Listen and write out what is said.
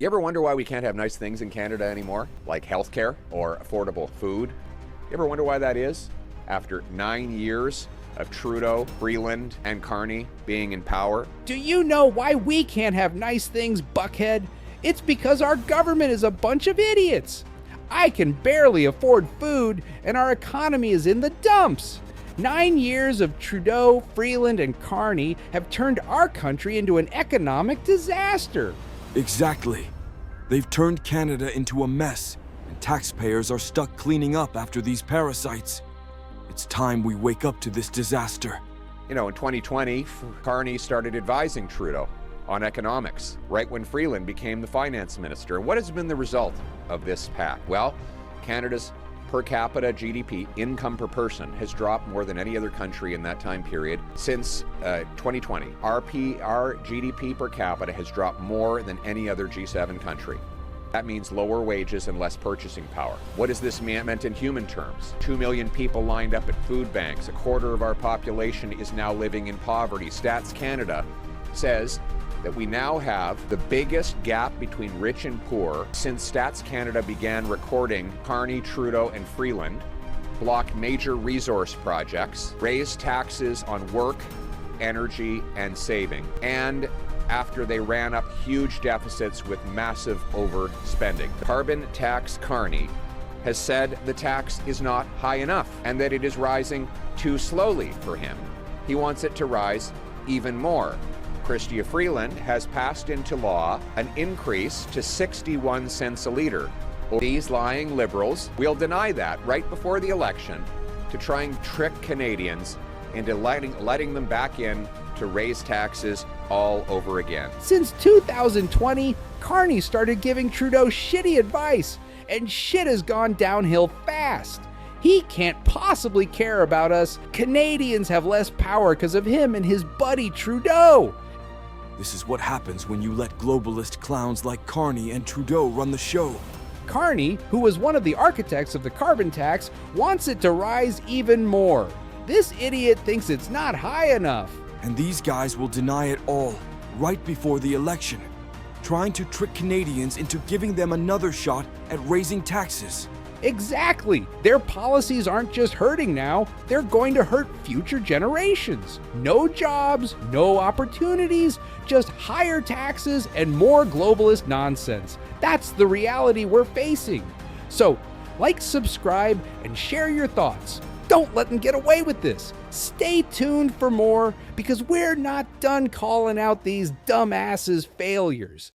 You ever wonder why we can't have nice things in Canada anymore, like healthcare or affordable food? You ever wonder why that is? After 9 years of Trudeau, Freeland, and Carney being in power? Do you know why we can't have nice things, Buckhead? It's because our government is a bunch of idiots. I can barely afford food, and our economy is in the dumps. 9 years of Trudeau, Freeland, and Carney have turned our country into an economic disaster. Exactly. They've turned Canada into a mess, and taxpayers are stuck cleaning up after these parasites. It's time we wake up to this disaster. You know, in 2020, Carney started advising Trudeau on economics, right when Freeland became the finance minister. What has been the result of this pact? Well, Canada's per capita GDP, income per person, has dropped more than any other country in that time period since 2020. Our GDP per capita has dropped more than any other G7 country. That means lower wages and less purchasing power. What has this meant in human terms? 2 million people lined up at food banks. A quarter of our population is now living in poverty. Stats Canada says that we now have the biggest gap between rich and poor since Stats Canada began recording Carney, Trudeau, and Freeland, blocked major resource projects, raised taxes on work, energy, and saving, and after they ran up huge deficits with massive overspending. Carbon tax Carney has said the tax is not high enough and that it is rising too slowly for him. He wants it to rise even more. Chrystia Freeland has passed into law an increase to 61 cents a litre. These lying Liberals will deny that right before the election to try and trick Canadians into letting them back in to raise taxes all over again. Since 2020, Carney started giving Trudeau shitty advice, and shit has gone downhill fast. He can't possibly care about us. Canadians have less power because of him and his buddy Trudeau. This is what happens when you let globalist clowns like Carney and Trudeau run the show. Carney, who was one of the architects of the carbon tax, wants it to rise even more. This idiot thinks it's not high enough. And these guys will deny it all, right before the election, trying to trick Canadians into giving them another shot at raising taxes. Exactly. Their policies aren't just hurting now, they're going to hurt future generations. No jobs, no opportunities, just higher taxes and more globalist nonsense. That's the reality we're facing. So, like, subscribe, and share your thoughts. Don't let them get away with this. Stay tuned for more, because we're not done calling out these dumbasses' failures.